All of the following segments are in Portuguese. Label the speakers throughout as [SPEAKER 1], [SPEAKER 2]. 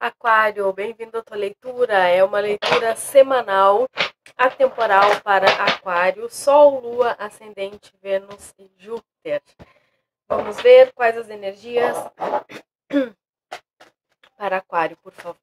[SPEAKER 1] Aquário, bem-vindo à tua leitura. É uma leitura semanal, atemporal para Aquário, Sol, Lua, Ascendente, Vênus e Júpiter. Vamos ver quais as energias para Aquário, por favor.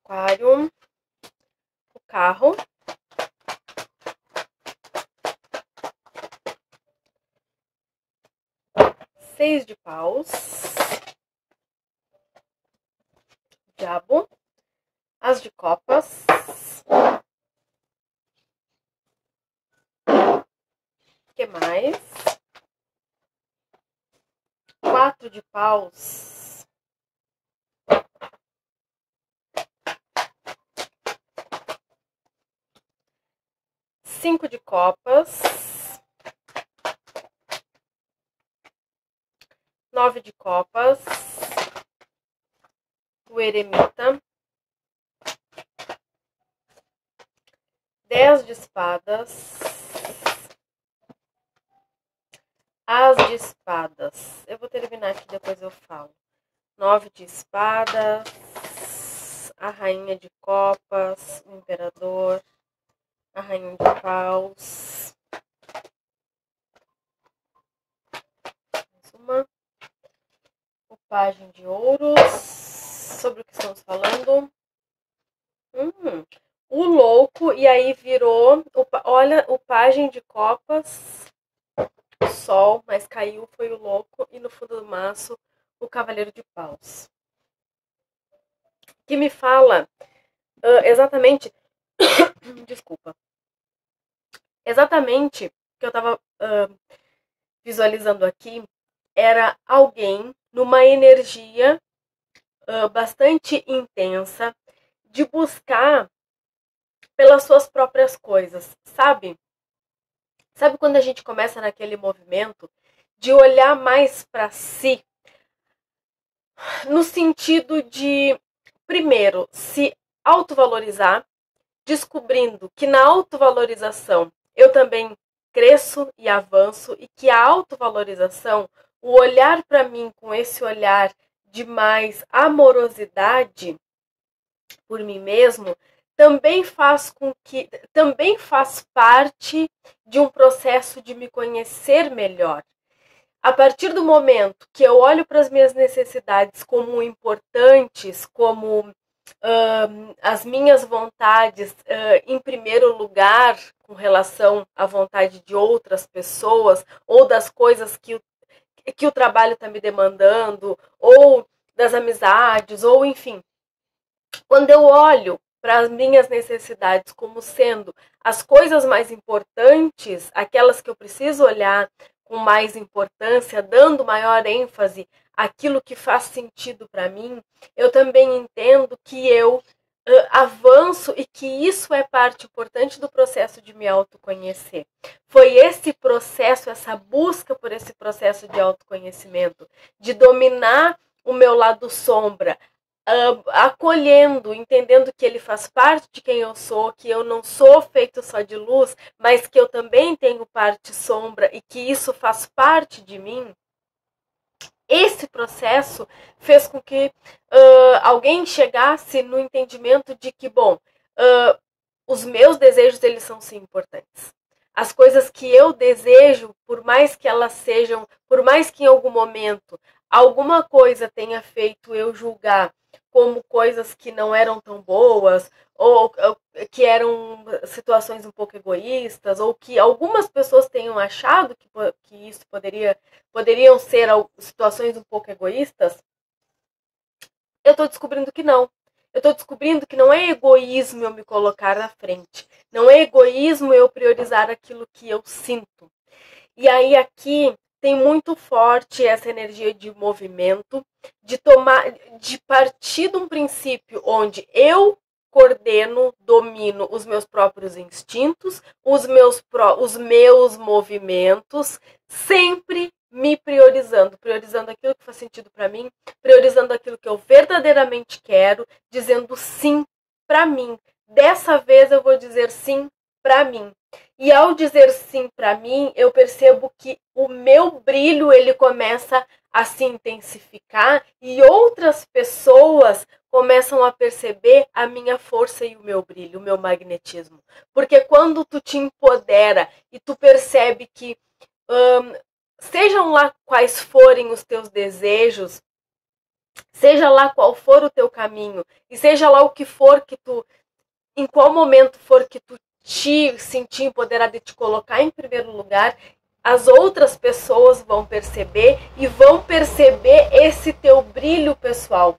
[SPEAKER 1] Aquário, o carro. Seis de paus. Diabo. As de copas. O que mais? Quatro de paus. Cinco de copas. Nove de copas. O eremita. 10 de espadas. As de espadas. Eu vou terminar aqui, depois eu falo. 9 de espadas. A rainha de copas. O imperador. A rainha de paus. Mais uma. O pajem de ouros. Sobre o que estamos falando? O louco, e aí virou, olha, o pajem de copas, o sol, mas caiu, foi o louco, e no fundo do maço, o cavaleiro de paus. Que me fala exatamente, desculpa, exatamente o que eu estava visualizando aqui, era alguém numa energia bastante intensa, de buscar pelas suas próprias coisas, sabe? Sabe quando a gente começa naquele movimento de olhar mais para si, no sentido de, primeiro, se autovalorizar, descobrindo que na autovalorização eu também cresço e avanço e que a autovalorização, o olhar para mim com esse olhar de mais amorosidade por mim mesmo, também faz parte de um processo de me conhecer melhor. A partir do momento que eu olho para as minhas necessidades como importantes, como as minhas vontades em primeiro lugar com relação à vontade de outras pessoas ou das coisas que o trabalho está me demandando, ou das amizades, ou enfim. Quando eu olho para as minhas necessidades como sendo as coisas mais importantes, aquelas que eu preciso olhar com mais importância, dando maior ênfase àquilo que faz sentido para mim, eu também entendo que eu avanço e que isso é parte importante do processo de me autoconhecer. Foi esse processo, essa busca por esse processo de autoconhecimento, de dominar o meu lado sombra, acolhendo, entendendo que ele faz parte de quem eu sou, que eu não sou feito só de luz, mas que eu também tenho parte sombra e que isso faz parte de mim. Esse processo fez com que alguém chegasse no entendimento de que, bom, os meus desejos, eles são sim importantes. As coisas que eu desejo, por mais que elas sejam, por mais que em algum momento alguma coisa tenha feito eu julgar como coisas que não eram tão boas, ou que eram situações um pouco egoístas, ou que algumas pessoas tenham achado que isso poderiam ser situações um pouco egoístas, eu estou descobrindo que não. Eu estou descobrindo que não é egoísmo eu me colocar na frente. Não é egoísmo eu priorizar aquilo que eu sinto. E aí aqui tem muito forte essa energia de movimento, de partir de um princípio onde eu coordeno, domino os meus próprios instintos, os meus movimentos, sempre me priorizando aquilo que faz sentido para mim, priorizando aquilo que eu verdadeiramente quero, dizendo sim para mim. Dessa vez eu vou dizer sim para mim. E ao dizer sim para mim, eu percebo que o meu brilho ele começa a se intensificar e outras pessoas começam a perceber a minha força e o meu brilho, o meu magnetismo. Porque quando tu te empodera e tu percebe que sejam lá quais forem os teus desejos, seja lá qual for o teu caminho, e seja lá o que for que tu, em qual momento for que tu te sentir empoderada e te colocar em primeiro lugar, as outras pessoas vão perceber e vão perceber esse teu brilho pessoal.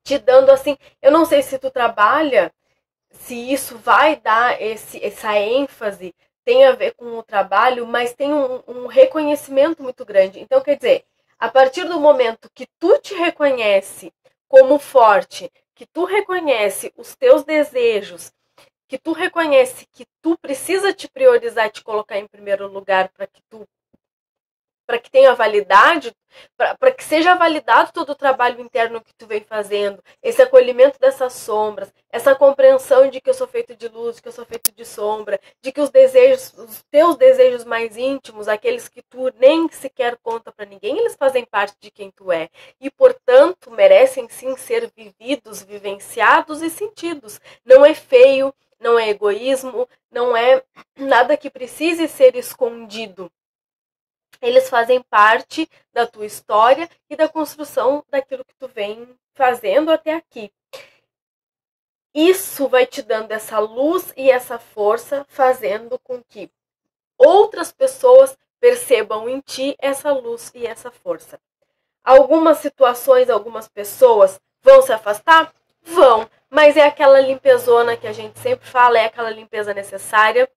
[SPEAKER 1] Te dando assim, eu não sei se tu trabalha, se isso vai dar essa ênfase, tem a ver com o trabalho, mas tem um reconhecimento muito grande. Então, quer dizer, a partir do momento que tu te reconhece como forte, que tu reconhece os teus desejos, que tu reconhece que tu precisa te priorizar e te colocar em primeiro lugar para que tenha validade, para que seja validado todo o trabalho interno que tu vem fazendo, esse acolhimento dessas sombras, essa compreensão de que eu sou feito de luz, que eu sou feito de sombra, de que os teus desejos mais íntimos, aqueles que tu nem sequer conta para ninguém, eles fazem parte de quem tu é e, portanto, merecem sim ser vividos, vivenciados e sentidos. Não é feio, não é egoísmo, não é nada que precise ser escondido. Eles fazem parte da tua história e da construção daquilo que tu vem fazendo até aqui. Isso vai te dando essa luz e essa força, fazendo com que outras pessoas percebam em ti essa luz e essa força. Algumas situações, algumas pessoas vão se afastar? Vão, mas é aquela limpezona que a gente sempre fala, é aquela limpeza necessária,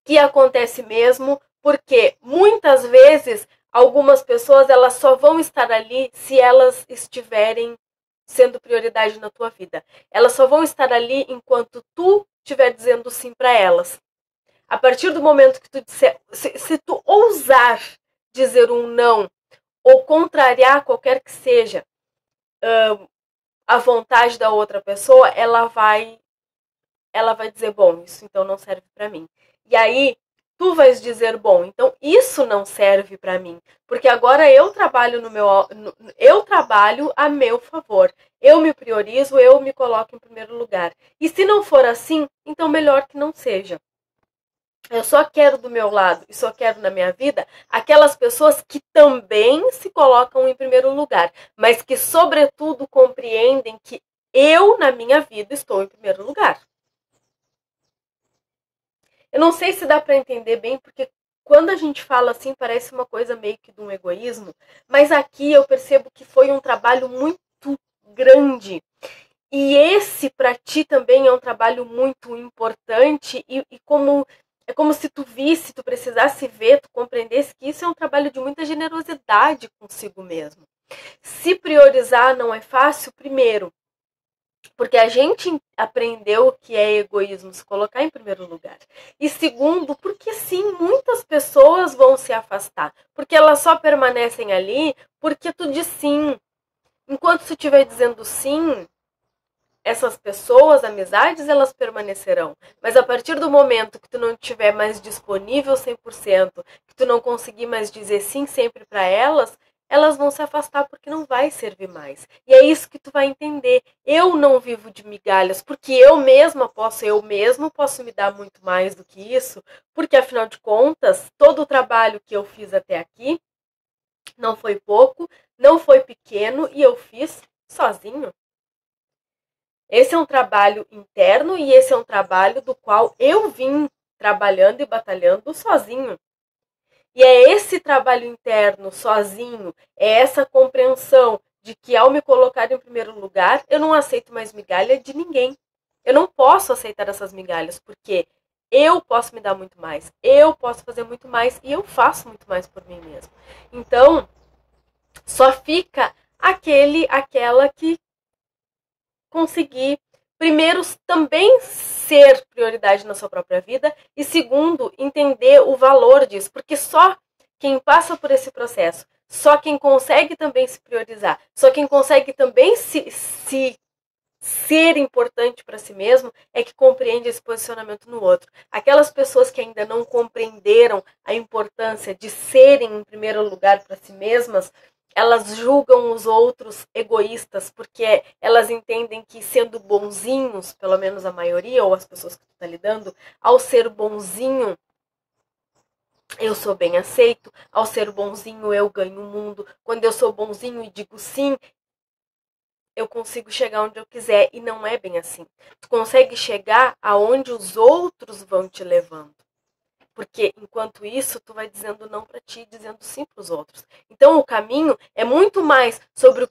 [SPEAKER 1] que acontece mesmo, porque muitas vezes algumas pessoas elas só vão estar ali se elas estiverem sendo prioridade na tua vida. Elas só vão estar ali enquanto tu estiver dizendo sim para elas. A partir do momento que tu disser, se tu ousar dizer um não ou contrariar qualquer que seja a vontade da outra pessoa, ela vai dizer, bom, isso então não serve para mim. E aí tu vais dizer, bom, então isso não serve para mim, porque agora eu trabalho eu trabalho a meu favor. Eu me priorizo, eu me coloco em primeiro lugar. E se não for assim, então melhor que não seja. Eu só quero do meu lado e só quero na minha vida aquelas pessoas que também se colocam em primeiro lugar, mas que sobretudo compreendem que eu na minha vida estou em primeiro lugar. Eu não sei se dá para entender bem, porque quando a gente fala assim, parece uma coisa meio que de um egoísmo, mas aqui eu percebo que foi um trabalho muito grande. E esse, para ti, também é um trabalho muito importante e como é como se tu visse, tu precisasse ver, tu compreendesse que isso é um trabalho de muita generosidade consigo mesmo. Se priorizar não é fácil, primeiro, porque a gente aprendeu o que é egoísmo, se colocar em primeiro lugar. E segundo, porque sim, muitas pessoas vão se afastar. Porque elas só permanecem ali porque tu diz sim. Enquanto tu estiver dizendo sim, essas pessoas, amizades, elas permanecerão. Mas a partir do momento que tu não estiver mais disponível 100%, que tu não conseguir mais dizer sim sempre para elas, elas vão se afastar porque não vai servir mais. E é isso que tu vai entender. Eu não vivo de migalhas, porque eu mesmo posso me dar muito mais do que isso, porque afinal de contas, todo o trabalho que eu fiz até aqui não foi pouco, não foi pequeno e eu fiz sozinho. Esse é um trabalho interno e esse é um trabalho do qual eu vim trabalhando e batalhando sozinho. E é esse trabalho interno, sozinho, é essa compreensão de que ao me colocar em primeiro lugar, eu não aceito mais migalha de ninguém. Eu não posso aceitar essas migalhas, porque eu posso me dar muito mais, eu posso fazer muito mais e eu faço muito mais por mim mesmo. Então, só fica aquela que conseguir, primeiro, também ser prioridade na sua própria vida e, segundo, entender o valor disso, porque só quem passa por esse processo, só quem consegue também se priorizar, só quem consegue também se ser importante para si mesmo é que compreende esse posicionamento no outro. Aquelas pessoas que ainda não compreenderam a importância de serem em primeiro lugar para si mesmas, elas julgam os outros egoístas, porque elas entendem que sendo bonzinhos, pelo menos a maioria, ou as pessoas que tu tá lidando, ao ser bonzinho, eu sou bem aceito, ao ser bonzinho eu ganho o mundo, quando eu sou bonzinho e digo sim, eu consigo chegar onde eu quiser, e não é bem assim. Tu consegue chegar aonde os outros vão te levando. Porque enquanto isso, tu vai dizendo não para ti, dizendo sim para os outros. Então o caminho é muito mais sobre o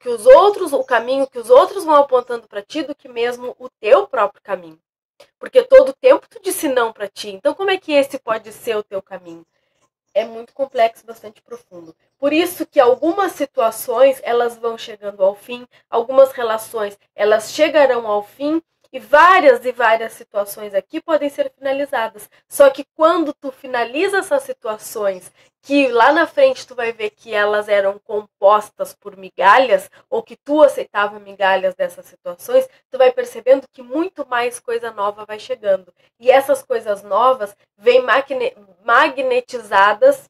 [SPEAKER 1] caminho que os outros vão apontando para ti do que mesmo o teu próprio caminho. Porque todo tempo tu disse não para ti. Então como é que esse pode ser o teu caminho? É muito complexo, bastante profundo. Por isso que algumas situações elas vão chegando ao fim, algumas relações elas chegarão ao fim, e várias situações aqui podem ser finalizadas. Só que quando tu finaliza essas situações, que lá na frente tu vai ver que elas eram compostas por migalhas, ou que tu aceitava migalhas dessas situações, tu vai percebendo que muito mais coisa nova vai chegando. E essas coisas novas vêm magnetizadas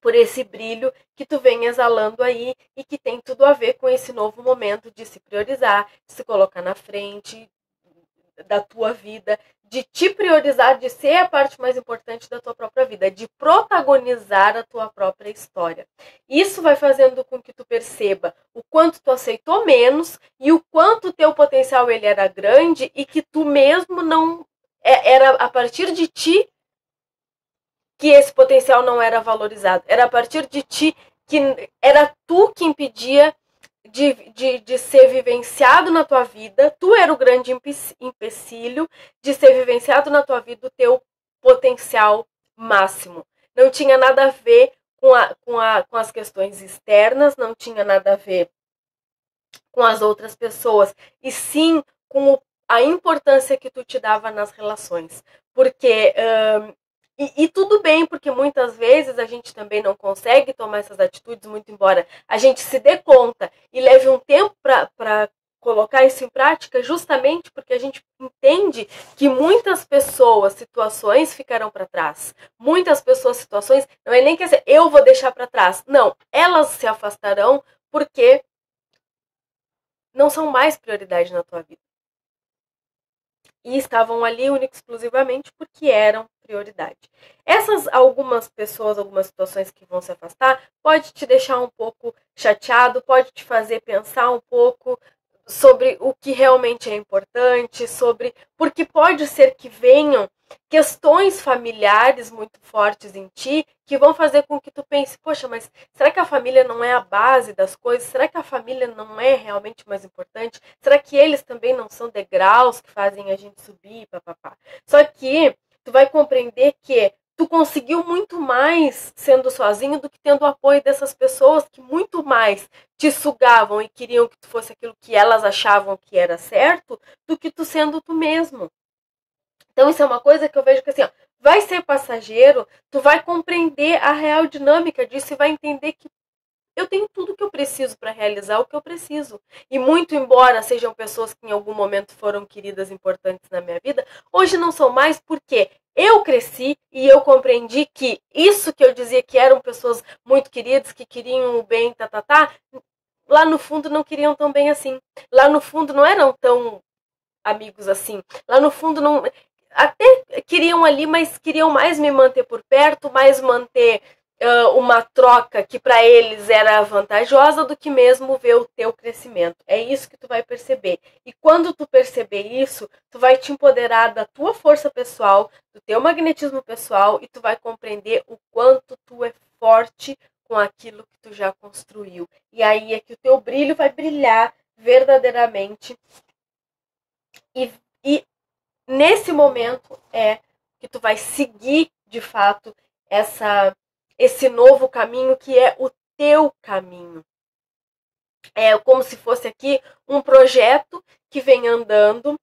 [SPEAKER 1] por esse brilho que tu vem exalando aí, e que tem tudo a ver com esse novo momento de se priorizar, de se colocar na frente da tua vida, de te priorizar, de ser a parte mais importante da tua própria vida, de protagonizar a tua própria história. Isso vai fazendo com que tu perceba o quanto tu aceitou menos e o quanto teu potencial ele era grande, e que tu mesmo não era a partir de ti que esse potencial não era valorizado. Era a partir de ti que era tu que impedia de ser vivenciado na tua vida. Tu era o grande empecilho de ser vivenciado na tua vida o teu potencial máximo. Não tinha nada a ver com as questões externas, não tinha nada a ver com as outras pessoas, e sim com a importância que tu te dava nas relações. Porque e tudo bem, porque muitas vezes a gente também não consegue tomar essas atitudes, muito embora a gente se dê conta e leve um tempo para colocar isso em prática, justamente porque a gente entende que muitas pessoas, situações ficarão para trás. Muitas pessoas, situações, não é nem que assim, eu vou deixar para trás. Não, elas se afastarão porque não são mais prioridade na tua vida. E estavam ali única e exclusivamente porque eram prioridade. Essas algumas pessoas, algumas situações que vão se afastar, pode te deixar um pouco chateado, pode te fazer pensar um pouco sobre o que realmente é importante, porque pode ser que venham questões familiares muito fortes em ti, que vão fazer com que tu pense, poxa, mas será que a família não é a base das coisas? Será que a família não é realmente mais importante? Será que eles também não são degraus que fazem a gente subir, papapá? Só que tu vai compreender que tu conseguiu muito mais sendo sozinho do que tendo o apoio dessas pessoas que muito mais te sugavam e queriam que tu fosse aquilo que elas achavam que era certo, do que tu sendo tu mesmo. Então isso é uma coisa que eu vejo que assim, ó, vai ser passageiro, tu vai compreender a real dinâmica disso e vai entender que eu tenho tudo que eu preciso para realizar o que eu preciso. E muito embora sejam pessoas que em algum momento foram queridas, importantes na minha vida, hoje não são mais, porque eu cresci e eu compreendi que isso que eu dizia que eram pessoas muito queridas, que queriam o bem, lá no fundo não queriam tão bem assim. Lá no fundo não eram tão amigos assim. Lá no fundo não... Até queriam ali, mas queriam mais me manter por perto, mais manter uma troca que para eles era vantajosa do que mesmo ver o teu crescimento. É isso que tu vai perceber. E quando tu perceber isso, tu vai te empoderar da tua força pessoal, do teu magnetismo pessoal, e tu vai compreender o quanto tu é forte com aquilo que tu já construiu. E aí é que o teu brilho vai brilhar verdadeiramente. E nesse momento é que tu vai seguir de fato esse novo caminho que é o teu caminho. É como se fosse aqui um projeto que vem andando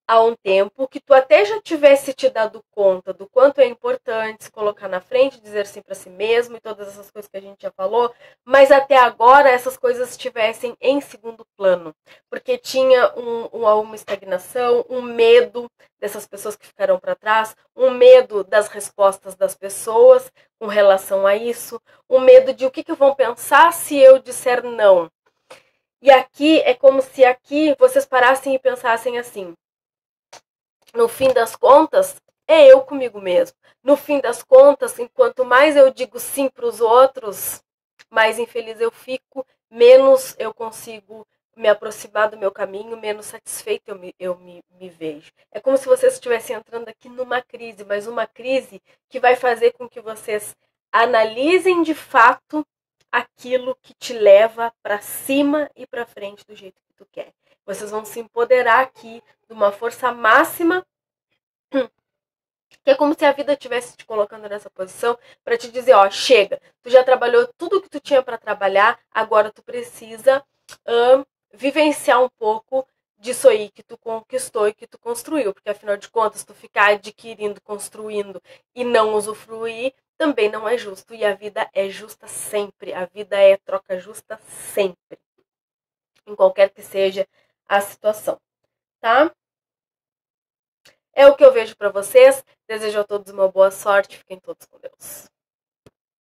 [SPEAKER 1] há um tempo, que tu até já tivesse te dado conta do quanto é importante se colocar na frente, dizer sim para si mesmo e todas essas coisas que a gente já falou, mas até agora essas coisas estivessem em segundo plano, porque tinha uma estagnação, um medo dessas pessoas que ficaram para trás, um medo das respostas das pessoas com relação a isso, um medo de o que vão pensar se eu disser não. E aqui é como se aqui vocês parassem e pensassem assim: no fim das contas, é eu comigo mesmo. No fim das contas, enquanto mais eu digo sim para os outros, mais infeliz eu fico, menos eu consigo me aproximar do meu caminho, menos satisfeito eu me vejo. É como se vocês estivessem entrando aqui numa crise, mas uma crise que vai fazer com que vocês analisem de fato aquilo que te leva para cima e para frente do jeito que tu quer. Vocês vão se empoderar aqui de uma força máxima, que é como se a vida estivesse te colocando nessa posição para te dizer, ó, chega, tu já trabalhou tudo que tu tinha para trabalhar, agora tu precisa vivenciar um pouco disso aí que tu conquistou e que tu construiu, porque afinal de contas, tu ficar adquirindo, construindo e não usufruir também não é justo, e a vida é justa sempre, a vida é troca justa sempre, em qualquer que seja a situação, tá? É o que eu vejo para vocês. Desejo a todos uma boa sorte. Fiquem todos com Deus.